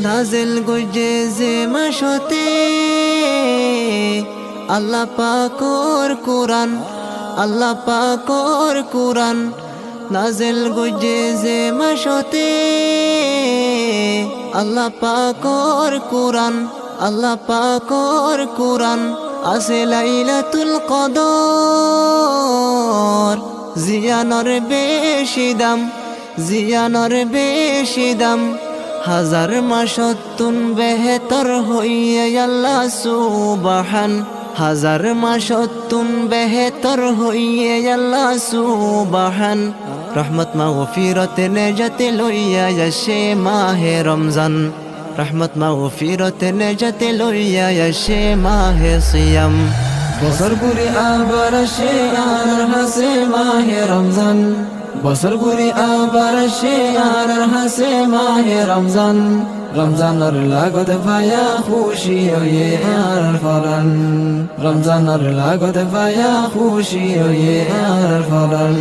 নাজেল গজে যে মাসতে আল্লাহ পাকর কোরআন, আল্লাহ পাকর কোরআন। নাজেল গজে যে মাসতে আল্লাহ পাকর কোরআন, আল্লাহ পাকর কোরআন। আসে লাইলাতুল কদর, জিয়ানর বেশি দাম, জিয়ানর বেশি দাম। হাজার মাসতুন বেহতর হইয়ে আল্লাহ সুবহান, হাজার মাসতুন বেহতর হইয়ে আল্লাহ সুবহান। রহমত মাগফিরত নেজাত লইয়া আসে মাহে রমজান, রহমত মাগফিরত নেজাত লইয়া আসে মাহে সিয়াম। বছর ঘুরে আবার আসে আর হাসে মাহে রমজান, বছর ঘুরে আবার আসে আর হাসে মাহে রমজান। রমজানের লাগত পায়া খুশি হয়ে আর ফরান, রমজানের লাগত পায়া খুশি হয়ে আর ফরান।